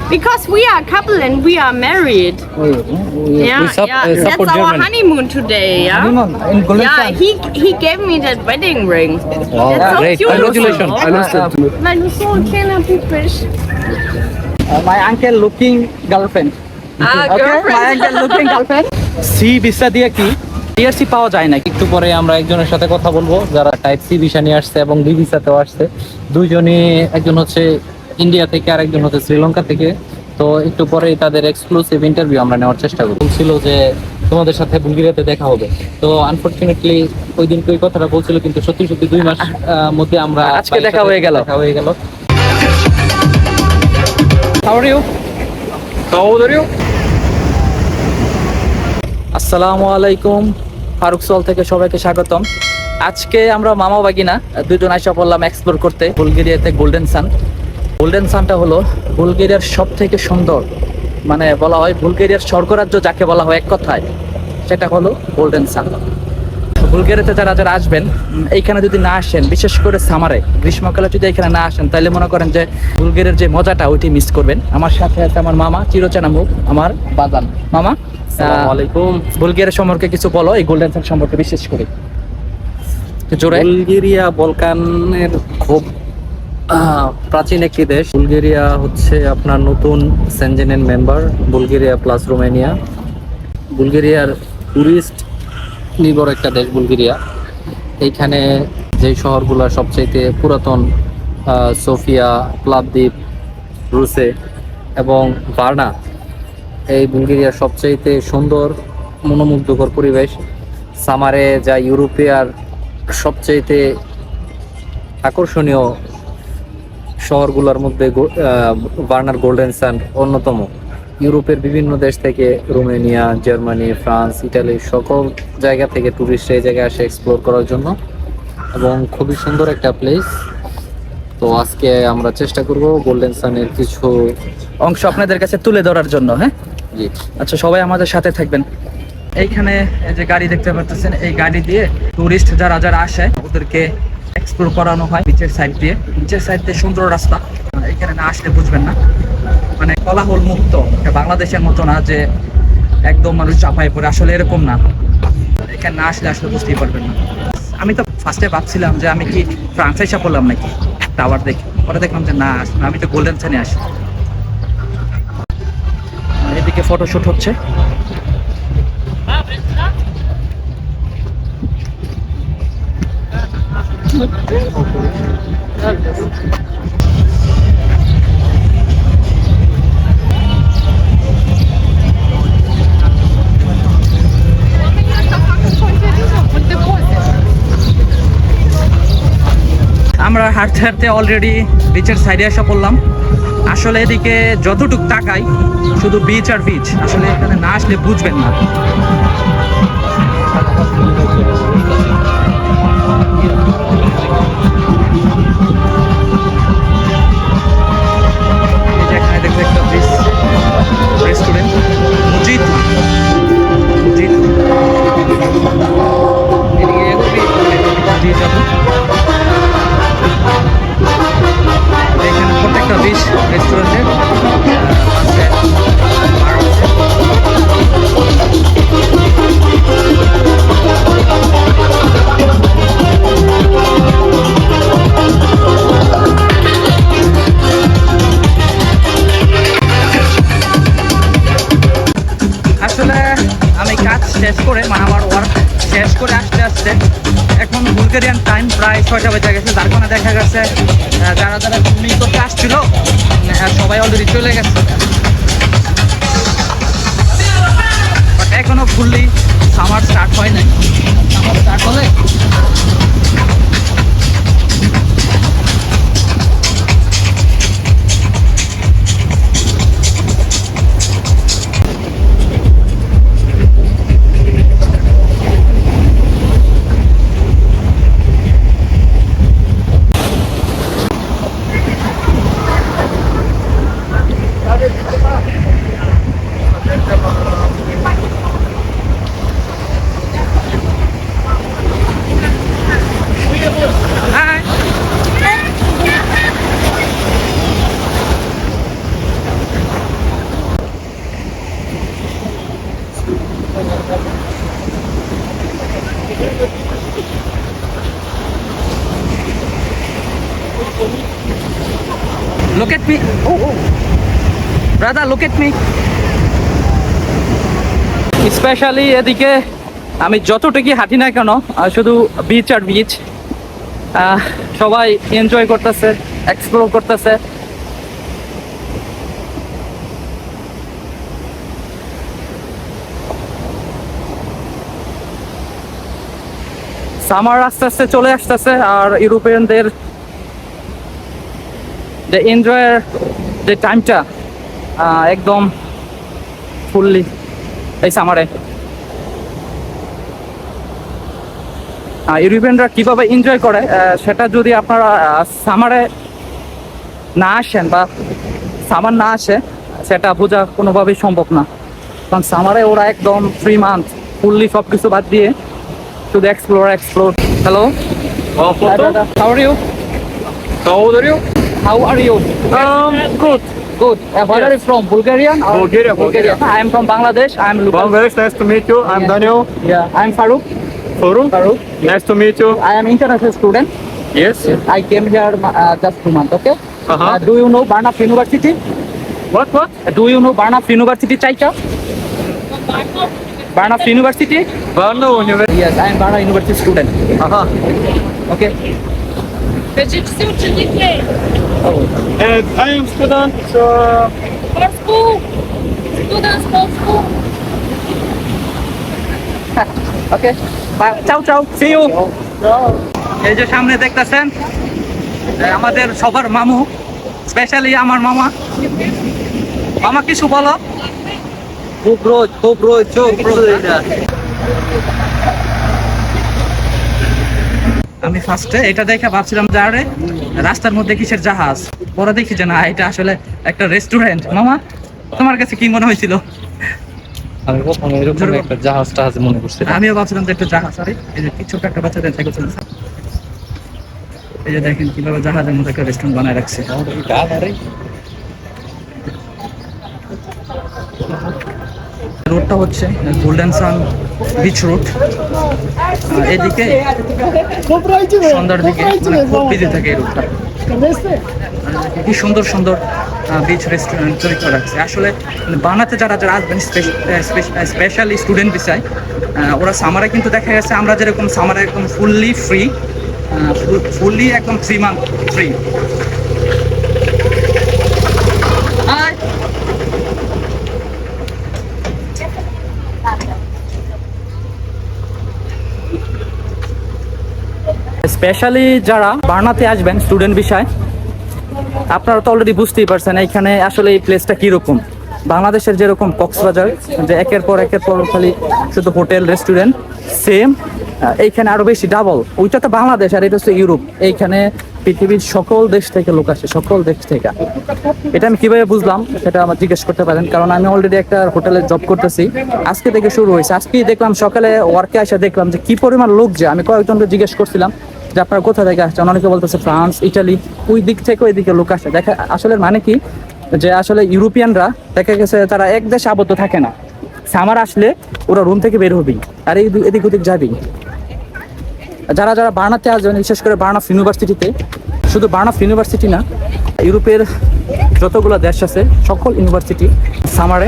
Because we are a couple and we are married. Yeah, That's support our Germany. honeymoon today. Yeah. Honeymoon in Golden Yeah, Sand. he gave me that wedding ring. That's so Great. cute. Congratulations. I lost it. Weil du so ein kleiner Bub bist. My uncle looking girlfriend. Ah, girlfriend. My uncle looking girlfriend. C visa দিয়ে কি TRC পাওয়া যায় না। একটু পরে আমরা একজনের সাথে কথা বলবো যারা টাইপ সি ভিসা নিয়ে আসছে এবং বি ভিসাতেও আসছে। দুইজনই, একজন হচ্ছে ইন্ডিয়া থেকে আর একজন হচ্ছে শ্রীলঙ্কা থেকে। তো একটু পরে তাদের এক্সক্লুসিভ ইন্টারভিউ আমরা নেওয়ার চেষ্টা করব। বলছিল যে তোমাদের সাথে বুলগেরিয়াতে দেখা হবে, তো আনফরচুনেটলি ওই দিন ওই কথাটা বলছিল, কিন্তু সত্যি সত্যি 2 মাস মধ্যে আমরা আজকে দেখা হয়ে গেল। How are you? How old are you? আসসালামু আলাইকুম, ফারুক সল থেকে সবাইকে স্বাগতম। আজকে আমরা মামা বাগিনা দুজন আইসা পড়লাম এক্সপ্লোর করতে বুলগেরিয়াতে গোল্ডেন সান। গোল্ডেন সানটা হলো বুলগেরিয়ার সব থেকে সুন্দর, মানে বলা হয় বুলগেরিয়ার স্বর্গরাজ্য যাকে বলা হয় এক কথায়, সেটা হলো গোল্ডেন সান। বুলগেরিয়াতে যারা যারা আসবেন, এইখানে যদি না আসেন, বিশেষ করে সামারে গ্রীষ্মকালে যদি এখানে না আসেন, তাহলে মনে করেন যে বুলগেরিয়ার যে মজাটা ওইটি মিস করবেন। আমার সাথে আছে আমার মামা চিরচেনা মুখ, আমার বাজান। মামা, আসসালামু আলাইকুম। বুলগেরিয়া সম্পর্কে কিছু বলো, এই গোল্ডেন সান সম্পর্কে বিশেষ করে জোরে। বুলগেরিয়া বলকানের খুব প্রাচীন একটি দেশ। বুলগেরিয়া হচ্ছে আপনার নতুন সেনজেনের মেম্বার, বুলগেরিয়া প্লাস রোমানিয়া। বুলগেরিয়ার টুরিস্ট নির্ভর একটা দেশ বুলগেরিয়া। এইখানে যে শহরগুলো সবচাইতে পুরাতন, সোফিয়া, প্লাবদ্বীপ, রুসে এবং ভার্না, এই বুলগেরিয়ার সবচাইতে সুন্দর মনোমুগ্ধকর পরিবেশ। সামারে যা ইউরোপিয়ার সবচাইতে আকর্ষণীয় শহরগুলোর মধ্যে ভার্নার গোল্ডেন স্যান্ড অন্যতম। ইউরোপের বিভিন্ন দেশ থেকে, রোমানিয়া, জার্মানি, ফ্রান্স, ইটালি, সকল জায়গা থেকে টুরিস্ট এই জায়গায় আসে এক্সপ্লোর করার জন্য, এবং খুবই সুন্দর একটা প্লেস। তো আজকে আমরা চেষ্টা করব গোল্ডেন সানের কিছু অংশ আপনাদের কাছে তুলে ধরার জন্য। হ্যাঁ, জি, আচ্ছা, সবাই আমাদের সাথে থাকবেন। এইখানে এই যে গাড়ি দেখতে পাচ্ছেন, এই গাড়ি দিয়ে টুরিস্ট যারা যারা আসে ওদেরকে এক্সপ্লোর করানো হয় বিচের সাইড দিয়ে। বিচের সাইড দিয়ে সুন্দর রাস্তা, এখানে না আসলে বুঝবেন না, মানে কোলাহল মুক্ত। বাংলাদেশের মতো না যে একদম মানুষ চাপায় পড়ে, আসলে এরকম না। এখানে না আসলে আসলে বুঝতেই পারবেন না। আমি তো ফার্স্টে ভাবছিলাম যে আমি কি ফ্রান্সে এসে পড়লাম নাকি টাওয়ার দেখে, পরে দেখলাম যে না, আমি তো গোল্ডেন সানে আসি। এদিকে ফটোশুট হচ্ছে। আমরা হাঁটতে হাঁটতে অলরেডি বিচের সাইডে এসে পড়লাম। আসলে এদিকে যতটুক তাকাই শুধু বিচ আর বিচ, আসলে এখানে না আসলে বুঝবেন না। এই যে এখানে দেখতে একটা বিচ রেস্টুরেন্ট, মুজিদ মুজিদ। এদিকে দিয়ে যাবো। এখানে প্রত্যেকটা বিচ রেস্টুরেন্টে আছে বার আছে। আসলে আমি কাজ শেষ করে, মানে আমার ওয়ার্ক শেষ করে আসতে আসতে এখন বুলগেরিয়ান টাইম প্রায় 6টা বেজে গেছে। যার কারণে দেখা গেছে যারা যারা সুইমিং করতে আসছিল সবাই অলরেডি চলে গেছে। বাট এখনো ফুললি সামার স্টার্ট হয় নাই। সামার স্টার্ট হলে look at me. Oh. Brother, look at me. Specially এদিকে আমি যতটুকু হাঁটি না কেন শুধু বিচ আর বিচ, সবাই এনজয় করতেছে, এক্সপ্লোর করতেছে। সামার আস্তে আস্তে চলে আসতেছে আর ইউরোপিয়ানদের যে এনজয়ের যে টাইমটা একদম ফুললি এই সামারে। ইউরোপিয়ানরা কিভাবে এনজয় করে সেটা যদি আপনারা সামারে না আসেন বা সামার না আসে সেটা বোঝা কোনোভাবেই সম্ভব না। কারণ সামারে ওরা একদম 3 মান্থ ফুললি সব কিছু বাদ দিয়ে শুধু explore. Hello, how are you? How old are you? How are you? Good. Good. Where are you from? Bulgarian? Or Bulgaria. I am from Bangladesh. I am local. Bangladesh, nice to meet you. I'm Yeah. Daniel. Yeah, I am Farooq. Farooq. Nice to meet you. I am international student. Yes. I came here just 2 months. Okay. Uh-huh. Do you know Barnard University? What? Do you know Barnard University, Chaika? Barnard University? Varna University. Yes, I am Barnard University student. Okay. Вчитель ученикей. And I am student. For school. Students for school. Okay. Bye. Ciao. See you. এই যে সামনে দেখতেছেন আমাদের সবার মামু, specially আমার মামা। মামা কিছু বলো। খুব রোজ চোখ আমি ফার্স্টে এটা দেখে ভাবছিলাম যে আরে রাস্তার মধ্যে কিসের জাহাজ, পরে দেখি যে না এটা আসলে একটা রেস্টুরেন্ট। মামা তোমার কাছে কি মনে হয়েছিল? আমি প্রথমে এরকম একটা জাহাজ মনে করছিলাম। আমিও ভাবছিলাম যে একটা জাহাজ। আরে এই যে কিছু একটা বাচ্চাদের থেকে চলছে, এই যে দেখেন কিভাবে জাহাজের মধ্যে একটা রেস্টুরেন্ট বানায় রাখছে। রোডটা হচ্ছে গোল্ডেন সান বিচ রোড। এদিকে সন্ধ্যার দিকে মানে খুব বিজি থাকে এই রোডটা। কি সুন্দর বিচ রেস্টুরেন্ট তৈরি করে রাখছে। আসলে বানাতে যারা আসবেন স্পেশালি স্টুডেন্ট বিষয়, ওরা সামারে কিন্তু দেখা গেছে আমরা যেরকম সামারে একদম ফুললি একদম 3 মান্থ ফ্রি। স্পেশালি যারা বার্নাতে আসবেন স্টুডেন্ট বিষয়, আপনারা তো অলরেডি বুঝতেই পারছেন এইখানে আসলে এই প্লেসটা কীরকম। বাংলাদেশের যেরকম কক্সবাজার যে একের পর খালি শুধু হোটেল রেস্টুরেন্ট, সেম এইখানে আরো বেশি ডাবল। ওইটা তো বাংলাদেশ আর এটা হচ্ছে ইউরোপ। এইখানে পৃথিবীর সকল দেশ থেকে লোক আসে, সকল দেশ থেকে। এটা আমি কিভাবে বুঝলাম সেটা আমার জিজ্ঞেস করতে পারেন, কারণ আমি অলরেডি একটা হোটেলে জব করতেছি। আজকে থেকে শুরু হয়েছে। আজকেই দেখলাম সকালে ওয়ার্কে এসে দেখলাম যে কি পরিমাণ লোক। যে আমি কয়েকজনকে জিজ্ঞেস করছিলাম যে আপনারা কোথা থেকে আসছেন, অনেকে বলতেছে ফ্রান্স, ইটালি, ওই দিক থেকে ওই দিকে লোক আসে। দেখা আসলে মানে কি যে আসলে ইউরোপিয়ানরা দেখা গেছে তারা এক দেশে আবদ্ধ থাকে না। সামার আসলে ওরা রুম থেকে বের হবেই আর এদিক ওদিক যাবেই। যারা বার্নাতে আসবেন, বিশেষ করে বার্নাফ ইউনিভার্সিটিতে, শুধু বার্নাফ ইউনিভার্সিটি না, ইউরোপের যতগুলো দেশ আছে সকল ইউনিভার্সিটি সামারে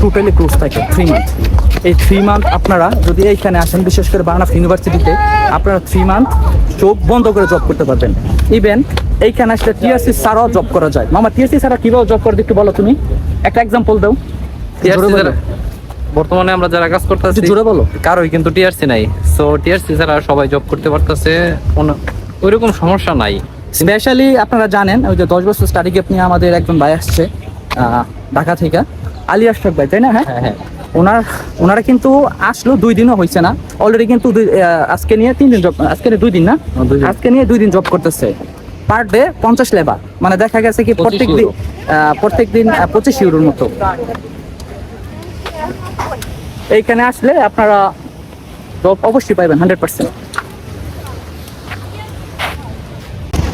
টোটালি ক্লোজ থাকে 3 মান্থ। এই 3 মান্থ আপনারা যদি এইখানে আসেন, বিশেষ করে বার্নাফ ইউনিভার্সিটিতে, আপনারা 3 মান্থ চোখ বন্ধ করে জব করতে পারবেন। ইভেন এইখানে আসলে টিআরসি ছাড়াও জব করা যায়। মামা টিআরসি ছাড়া কিভাবে জব করে একটু বলো, তুমি একটা এক্সাম্পল দাও। বর্তমানে আমরা যারা কাজ করতেছি, জোরে বলো। কারোই কিন্তু টিআরসি নাই। সো টিআরসি ছাড়া সবাই জব করতে পারতেছে, ওইরকম সমস্যা নাই। স্পেশালি আপনারা জানেন ওই যে 10 বছর স্টাডি গ্যাপ নিয়ে আমাদের একজন ভাই আসছে ঢাকা থেকে, আলী আশরাফ ভাই, তাই না? হ্যাঁ। ওনারা কিন্তু আসলো 2 দিনও হয়েছে না, অলরেডি কিন্তু আজকে নিয়ে 3 দিন জব, আজকে 2 দিন না, আজকে নিয়ে 2 দিন জব করতেছে। পার ডে 50 লেবার, মানে দেখা গেছে কি প্রত্যেক দিন 25 ইউরোর মতো। এইখানে আসলে আপনারা জব অবশ্যই পাইবেন 100%।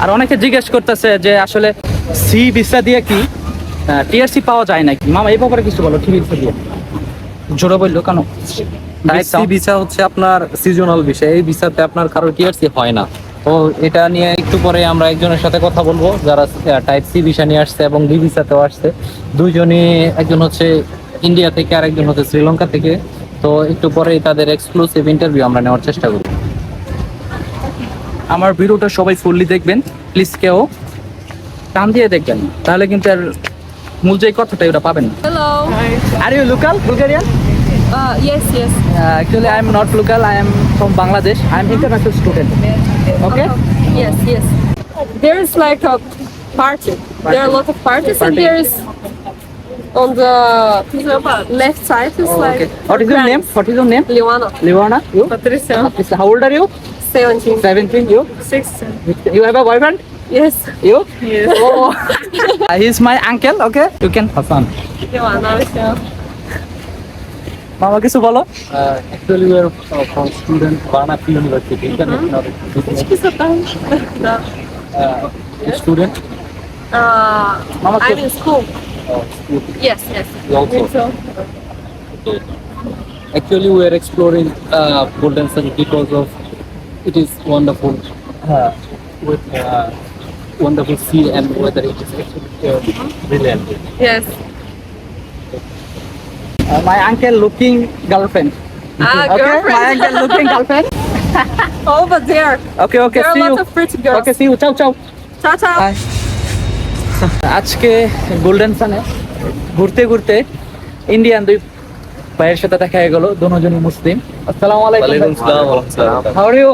আর অনেকে জিজ্ঞেস করতেছে যে আসলে সি ভিসা দিয়ে কি টিআরসি পাওয়া যায় নাকি। মামা এই ব্যাপারে কিছু বলো। ভিসা দিয়ে জোরে বললো কেন? সি ভিসা হচ্ছে আপনার সিজনাল ভিসা। এই ভিসাতে আপনার কারো টিআরসি হয় না। তো এটা নিয়ে একটু পরে আমরা একজনের সাথে কথা বলবো যারা টাইপ সি ভিসা নিয়ে আসছে এবং ডি ভিসাতেও আসছে। দুইজনই, একজন হচ্ছে ইন্ডিয়া থেকে আর একজন হচ্ছে শ্রীলঙ্কা থেকে। তো একটু পরেই তাদের এক্সক্লুসিভ ইন্টারভিউ আমরা নেওয়ার চেষ্টা করব। আমার ভিডিওটা সবাই ফুললি দেখবেন প্লিজ, কেউ টান দিয়ে দেখবেন, তাহলে কিন্তু আর মূল যে কথাটা ওটা পাবেন না। Hello. Are you local Bulgarian? Yes, yes. Actually I am not local, I am from Bangladesh. I am international student. Okay? Yes, yes. There is like a party. There are a lot of parties, and Party. there is on the left side is like. Okay. What is your name? What is your name? Liwana. Liwana? You? Patricia. How old are you? 17. 17. You? 16. You have a boyfriend? Yes. You? Yes. Oh. He's my uncle, okay? You can Hassan. Liwana. মামা কিছু বলো। Actually we are from student Varnaki University, international Да. student. Mama, I'm in school. School Yes, yes. also. Actually we are exploring Golden Sun because of it is wonderful with wonderful sea and weather. It is actually brilliant. Yes. My uncle looking girlfriend. Okay? Girlfriend. My uncle looking girlfriend. Over there. Okay, okay, There are see a you. lot of pretty girls. Okay, see you. Ciao, ciao. Ciao, ciao. আজকে golden সানে ঘুরতে ঘুরতে Indian দুই ভাইয়ের সাথে দেখা হয়ে গেল, দুজনই মুসলিম। আসসালামু আলাইকুম। ওয়ালাইকুম আসসালাম ওয়া রাহমাতুল্লাহ। How are you?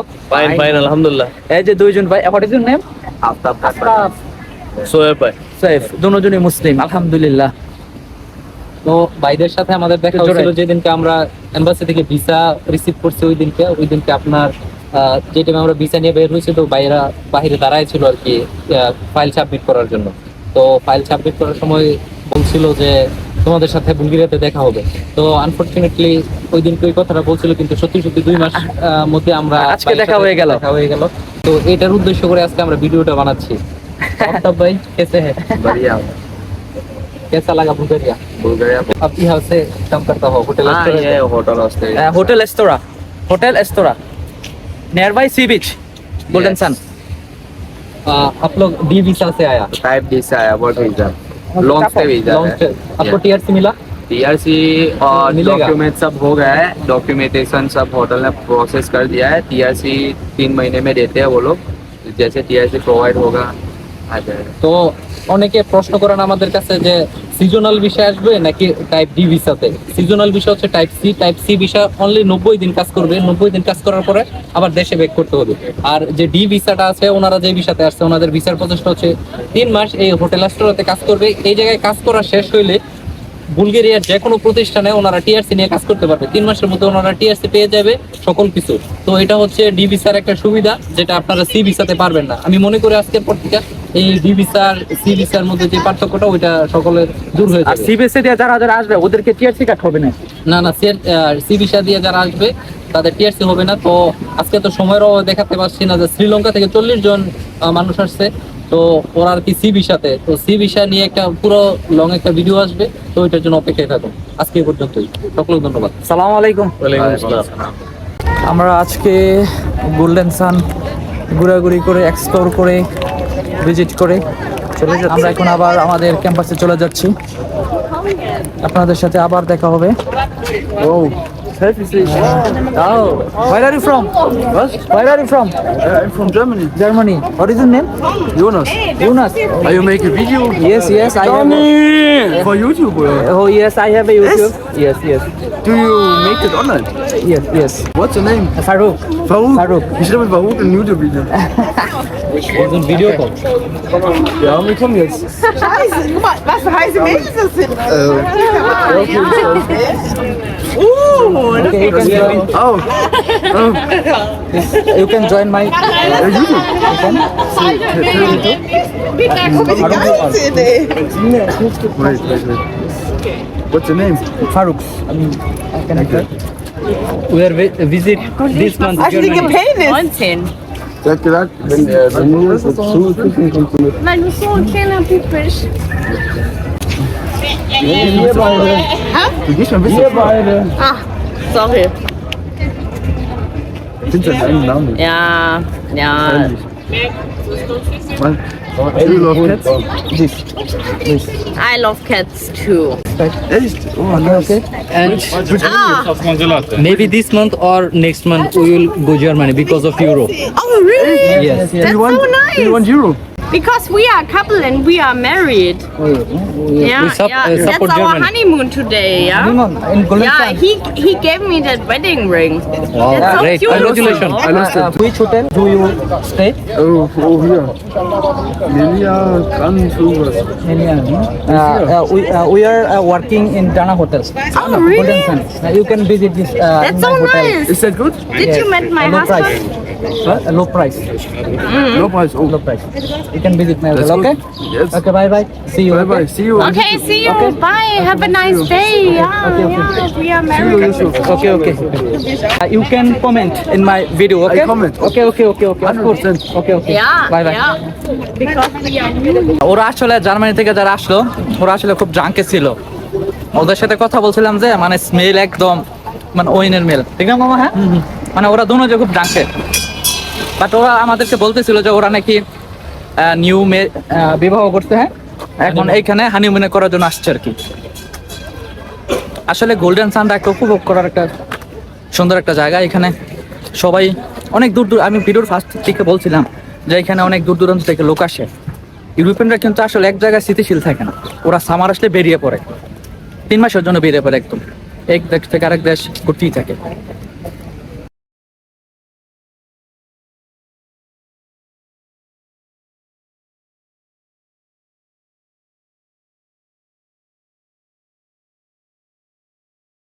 Fine, alhamdulillah. এই যে দুইজন ভাই, what is your name? Aftab. Aftab, Sohaib bhai. Saif, দুজনই মুসলিম আলহামদুলিল্লাহ। তো ভাইদের সাথে আমাদের দেখা হয়েছিল যেদিনকে আমরা এমবাসি থেকে ভিসা রিসিভ করছি, ওই দিনকে আপনার যে টাইমে আমরা ভিসা নিয়ে বের হয়েছি, তো ভাইরা বাইরে দাঁড়ায় ছিল আর কি ফাইল সাবমিট করার জন্য। তো ফাইল সাবমিট করার সময় বলছিল যে তোমাদের সাথে বুলগেরিয়াতে দেখা হবে। তো আনফরচুনেটলি ওই দিনকে ওই কথাটা বলছিল, কিন্তু সত্যি 2 মাস মধ্যে আমরা আজকে দেখা হয়ে গেল। তো এটার উদ্দেশ্য করে আজকে আমরা ভিডিওটা বানাচ্ছি। আফতাব ভাই कैसे है? बढ़िया। कैसा लगा बुल्गारिया? बुल्गारिया। अब यहाँ से काम करता हो होटल हाँ, ये होटल हॉस्टल। হোটেল এস্তোরা nearby sea beach golden sun. आप लोग डी वीसा से आया? टाइप डी से आया, work visa, long stay visa long है। स्टे। आपको टीआरसी मिला? टीआरसी और मिलेगा? डॉक्यूमेंट सब हो गया है, डॉक्यूमेंटेशन सब होटल ने प्रोसेस कर दिया है। टीआरसी 3 महीने में देते हैं वो लोग, जैसे टीआरसी प्रोवाइड होगा आ जाएगा। তো অনেকে প্রশ্ন করেন আমাদের কাছে যে সিজনাল ভিসা আসবে নাকি টাইপ ডি ভিসাতে। সিজনাল ভিসা হচ্ছে টাইপ সি ভিসা, অনলি 90 দিন কাজ করবে, 90 দিন কাজ করার পরে আবার দেশে ব্যাক করতে হবে। আর যে ডি ভিসাটা আছে, ওনারা যে ভিসাতে আসছে, ওনাদের ভিসার প্রসেসটা হচ্ছে 3 মাস এই হোটেল রেস্টুরেন্টে কাজ করবে। এই জায়গায় কাজ করা শেষ হইলে বুলগেরিয়ার যে কোনো প্রতিষ্ঠানে ওনারা টিআরসি নিয়ে কাজ করতে পারবে। 3 মাসের মধ্যে ওনারা টিআরসি পেয়ে যাবে সকল কিছু। তো এটা হচ্ছে ডি ভিসার একটা সুবিধা, যেটা আপনারা সি ভিসাতে পারবেন না। আমি মনে করি আজকের পর থেকে এই ডি ভিসার সি ভিসার মধ্যে যে পার্থক্যটা, ওইটা সকলের দূর হয়ে আর যাবে। সিবিএসই দিয়ে যারা যারা আসবে ওদেরকে টিআরসি কার্ড হবে না? না, সি ভিসা দিয়ে যারা আসবে তাদের টিআরসি হবে না। তো আজকে তো সময়ের অভাবে দেখাতে পারছি না যে শ্রীলঙ্কা থেকে 40 জন মানুষ আসছে, তো ওরা আর কি সি ভিসাতে। তো সি ভিসা নিয়ে একটা পুরো লং একটা ভিডিও আসবে, তো ওইটার জন্য অপেক্ষায় থাকুন। আজকে এই পর্যন্তই, সকলকে ধন্যবাদ। আসসালামু আলাইকুম। वालेकुम अस्सलाम। আমরা আজকে গোল্ডেন সান ঘোরাঘুরি করে, এক্সপ্লোর করে, ভিজিট করে আমরা এখন আবার আমাদের ক্যাম্পাসে চলে যাচ্ছি। আপনাদের সাথে আবার দেখা হবে। Oh, where are you from? What? Where are you from? I'm from Germany. Germany. What is your name? Jonas. Jonas. Are you making video? Yes, I have. For YouTube or? Oh yes, I have a YouTube. Yes. Do you make it online? Yes. What's your name? Farouk. Farouk. Ich schreibe Farouk in YouTube Video. Video call. Ja, wir kommen jetzt. Scheiße, guck mal, was für heiße Mädels das sind. Okay, you can join my YouTube. Wie geil sind, ey. Wait. What's your name? Farouk. I mean, I can We are visit this month Hast du die Germany. Penis? 19. Sie hat gesagt, wenn du das dazu gucken kommst du mit. Nein, du so ein kleiner Pupisch. Du gehst schon ein bisschen. beide. Ah, sorry. Sind das einen Namen? Ja, ja. You love cats? I love cats too. Echt? Oh, nice. And Ah, maybe this month or next month we will go Germany because of Euro. oh really? Yes. That's so nice. You want Euro? Because we are a couple and we are married. Yeah, We yeah. support That's our Germany. honeymoon today, yeah? in Golden Yeah, Sun. he gave me that wedding ring. Wow, That's so great. cute. Congratulations. also. Which hotel do you stay? Oh, hier. Lilia kann sowas. We are working in Dana Hotel. Oh, really? Golden Sun. You can visit this. That's so nice. Ist das gut? Did you meet my low husband? price. Low price. No price. Oh, Low price. You can visit my that's hotel. good. Okay. Yes. Okay. Bye bye. See you. Bye bye. See you. Okay, see you. Bye. Have a nice day. Yeah, yeah. We are married. Okay. Okay. You can comment in my video. Okay. I comment. Okay. Okay. Okay. Okay. Of course. 100%. Okay. Okay. Yeah, Bye bye. yeah. Because we are new. ওরা আসলে Germany থেকে যারা আসলো ওরা আসলে খুব জাঙ্কে ছিল ওদের সাথে কথা বলছিলাম যে মানে স্মেল একদম মানে ওইনের মেল ঠিক না মামা? হ্যাঁ মানে ওরা দুনো যে খুব জাঙ্কে বাট ওরা আমাদেরকে বলতেছিল যে ওরা নাকি নিউ বিবাহ করতে, হ্যাঁ এখন এইখানে হানিমুনে করার জন্য আসছে আর কি। আসলে গোল্ডেন সানটা একটা উপভোগ করার একটা সুন্দর একটা জায়গা। এখানে সবাই অনেক দূর দূর, আমি ভিডিওর ফার্স্ট দিকে বলছিলাম যে এখানে অনেক দূর দূরান্ত থেকে লোক আসে। ইউরোপিয়ানরা কিন্তু আসলে এক জায়গায় স্থিতিশীল থাকে না, ওরা সামার আসলে বেরিয়ে পড়ে, 3 মাসের জন্য বেরিয়ে পড়ে একদম, এক দেশ থেকে আরেক দেশ ঘুরতেই থাকে।